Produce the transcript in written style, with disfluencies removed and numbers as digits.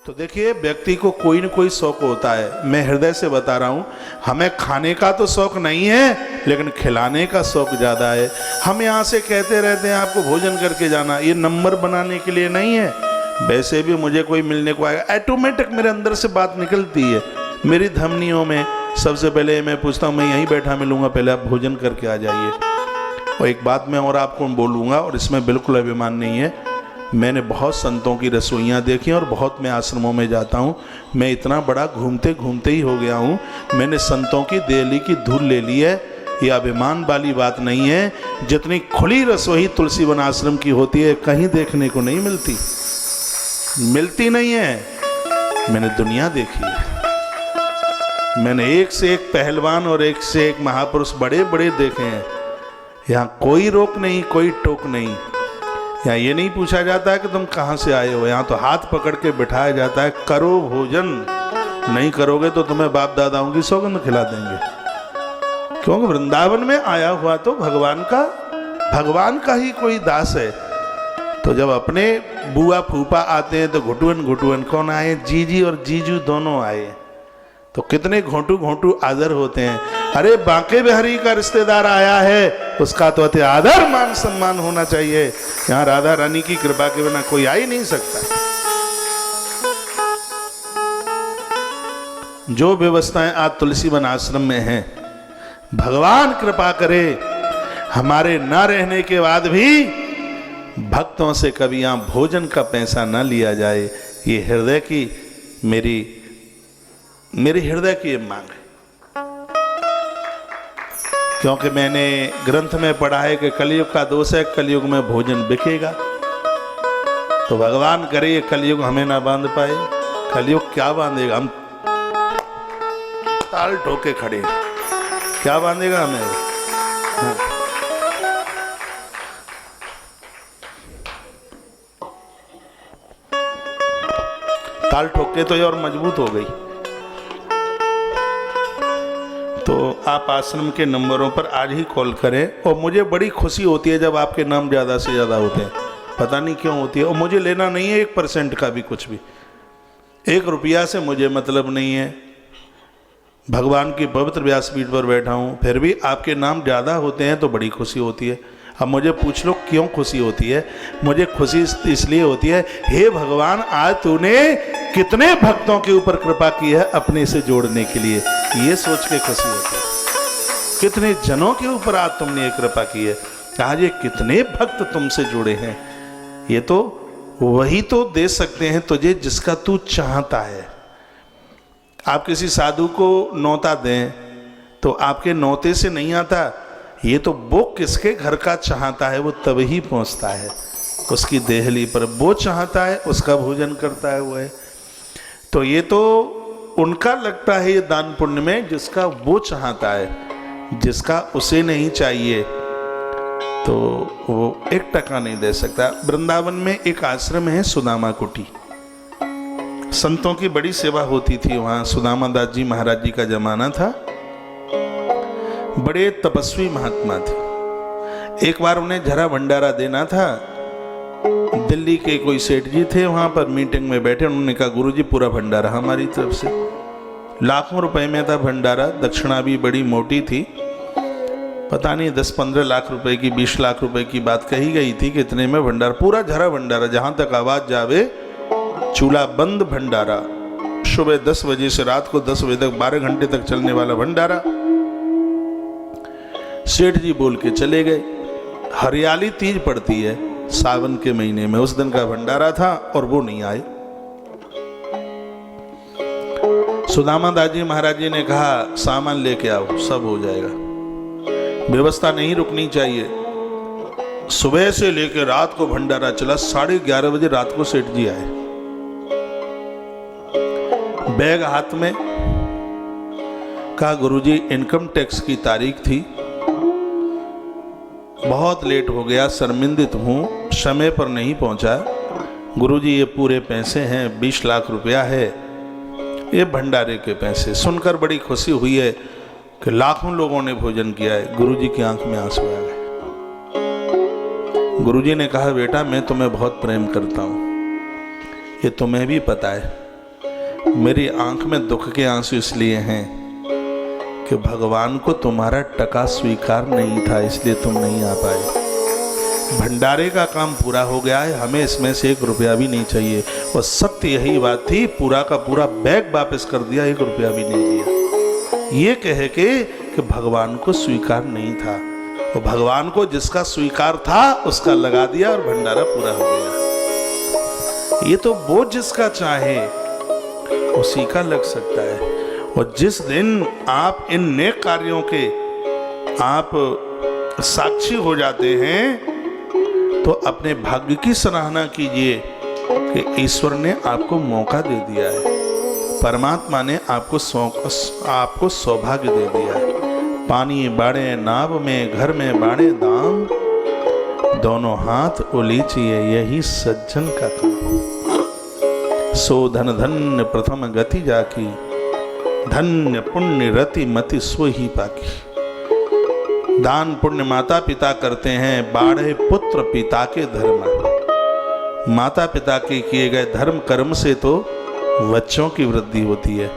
तो देखिए, व्यक्ति को कोई न कोई शौक होता है। मैं हृदय से बता रहा हूँ, हमें खाने का तो शौक नहीं है, लेकिन खिलाने का शौक ज़्यादा है। हम यहाँ से कहते रहते हैं आपको भोजन करके जाना, ये नंबर बनाने के लिए नहीं है। वैसे भी मुझे कोई मिलने को आएगा, ऑटोमेटिक मेरे अंदर से बात निकलती है। मेरी धमनियों में सबसे पहले मैं पूछता हूँ, मैं यहीं बैठा मिलूँगा, पहले आप भोजन करके आ जाइए। और एक बात मैं और आपको बोलूँगा, और इसमें बिल्कुल अभिमान नहीं है, मैंने बहुत संतों की रसोइयाँ देखी और बहुत मैं आश्रमों में जाता हूँ। मैं इतना बड़ा घूमते घूमते ही हो गया हूँ, मैंने संतों की देहली की धूल ले ली है। ये अभिमान वाली बात नहीं है। जितनी खुली रसोई तुलसी वन आश्रम की होती है, कहीं देखने को नहीं मिलती, मिलती नहीं है। मैंने दुनिया देखी है, मैंने एक से एक पहलवान और एक से एक महापुरुष बड़े बड़े देखे हैं। यहाँ कोई रोक नहीं, कोई टोक नहीं। यहाँ ये नहीं पूछा जाता है कि तुम कहाँ से आए हो, यहाँ तो हाथ पकड़ के बिठाया जाता है, करो भोजन, नहीं करोगे तो तुम्हें बाप दादाओं की सौगंध खिला देंगे। क्योंकि वृंदावन में आया हुआ तो भगवान का ही कोई दास है। तो जब अपने बुआ फूफा आते हैं तो घुटुअन घुटुअन कौन आए, जीजी और जीजू दोनों आए, तो कितने घोंटू घोंटू आदर होते हैं। अरे बांके बिहारी का रिश्तेदार आया है, उसका तो अति आदर मान सम्मान होना चाहिए। यहाँ राधा रानी की कृपा के बिना कोई आ ही नहीं सकता। जो व्यवस्थाएं आज तुलसी वन आश्रम में हैं, भगवान कृपा करे हमारे न रहने के बाद भी भक्तों से कभी यहाँ भोजन का पैसा न लिया जाए। ये हृदय की मेरी हृदय की मांग है। क्योंकि मैंने ग्रंथ में पढ़ा है कि कलयुग का दोष है, कलयुग में भोजन बिकेगा। तो भगवान करे ये कलयुग हमें ना बांध पाए। कलयुग क्या बांधेगा, हम ताल ठोके खड़े, क्या बांधेगा हमें? हाँ। ताल ठोके तो ये और मजबूत हो गई। तो आप आश्रम के नंबरों पर आज ही कॉल करें। और मुझे बड़ी खुशी होती है जब आपके नाम ज़्यादा से ज़्यादा होते हैं, पता नहीं क्यों होती है। और मुझे लेना नहीं है 1% का भी, कुछ भी, 1 रुपया से मुझे मतलब नहीं है। भगवान की पवित्र व्यासपीठ पर बैठा हूँ, फिर भी आपके नाम ज़्यादा होते हैं तो बड़ी खुशी होती है। अब मुझे पूछ लो क्यों खुशी होती है? मुझे खुशी इसलिए होती है, हे भगवान, आज तूने कितने भक्तों के ऊपर कृपा की है अपने से जोड़ने के लिए, ये सोच के खुशी होती है। कितने जनों के ऊपर आज तुमने कृपा की है, आज ये कितने भक्त तुमसे जुड़े हैं। ये तो वही तो दे सकते हैं तुझे जिसका तू चाहता है। आप किसी साधु को नौता दें तो आपके नौते से नहीं आता, ये तो वो किसके घर का चाहता है वो तभी पहुंचता है उसकी देहली पर। वो चाहता है, उसका भोजन करता है वो है। तो ये तो उनका लगता है ये दान पुण्य में, जिसका वो चाहता है, जिसका उसे नहीं चाहिए तो वो 1 टका नहीं दे सकता। वृंदावन में एक आश्रम है सुदामा कुटी, संतों की बड़ी सेवा होती थी वहाँ। सुदामा दास जी महाराज जी का जमाना था, बड़े तपस्वी महात्मा थे। एक बार उन्हें जरा भंडारा देना था। दिल्ली के कोई सेठ जी थे वहाँ पर मीटिंग में बैठे, उन्होंने कहा गुरुजी पूरा भंडारा हमारी तरफ से। लाखों रुपए में था भंडारा, दक्षिणा भी बड़ी मोटी थी, पता नहीं 10-15 लाख रुपए की, 20 लाख रुपए की बात कही गई थी कि इतने में भंडारा, पूरा झरा भंडारा, जहाँ तक आवाज जावे चूल्हा बंद भंडारा। सुबह 10 बजे से रात को 10 बजे तक 12 घंटे तक चलने वाला भंडारा। सेठ जी बोल के चले गए। हरियाली तीज पड़ती है सावन के महीने में, उस दिन का भंडारा था और वो नहीं आए। सुदामा दास जी महाराज जी ने कहा सामान लेके आओ, सब हो जाएगा, व्यवस्था नहीं रुकनी चाहिए। सुबह से लेकर रात को भंडारा चला, 11:30 बजे रात को सेठ जी आए, बैग हाथ में। कहा गुरुजी इनकम टैक्स की तारीख थी, बहुत लेट हो गया, शर्मिंदित हूँ, समय पर नहीं पहुँचा। गुरुजी ये पूरे पैसे हैं, 20 लाख रुपया है, ये भंडारे के पैसे। सुनकर बड़ी खुशी हुई है कि लाखों लोगों ने भोजन किया है। गुरुजी की आंख में आंसू आ गए। गुरुजी ने कहा बेटा मैं तुम्हें बहुत प्रेम करता हूँ, ये तुम्हें भी पता है, मेरी आंख में दुख के आंसू इसलिए हैं कि भगवान को तुम्हारा टका स्वीकार नहीं था, इसलिए तुम नहीं आ पाए। भंडारे का काम पूरा हो गया है, हमें इसमें से 1 रुपया भी नहीं चाहिए। और सत्य यही बात थी, पूरा का पूरा बैग वापस कर दिया, 1 रुपया भी नहीं दिया। ये कहे कि भगवान को स्वीकार नहीं था, और भगवान को जिसका स्वीकार था उसका लगा दिया और भंडारा पूरा हो गया। ये तो वो जिसका चाहे उसी का लग सकता है। और जिस दिन आप इन नेक कार्यों के आप साक्षी हो जाते हैं तो अपने भाग्य की सराहना कीजिए कि ईश्वर ने आपको मौका दे दिया है, परमात्मा ने आपको सौभाग्य दे दिया है। पानी बाड़े नाव में, घर में बाड़े दाम, दोनों हाथ उलीचिए यही सज्जन का काम। सो धन धन्य प्रथम गति जाकी, धन्य पुण्य रति मति सो ही पाकी। दान पुण्य माता पिता करते हैं, बाढ़े पुत्र पिता के धर्म। माता पिता के किए गए धर्म कर्म से तो बच्चों की वृद्धि होती है।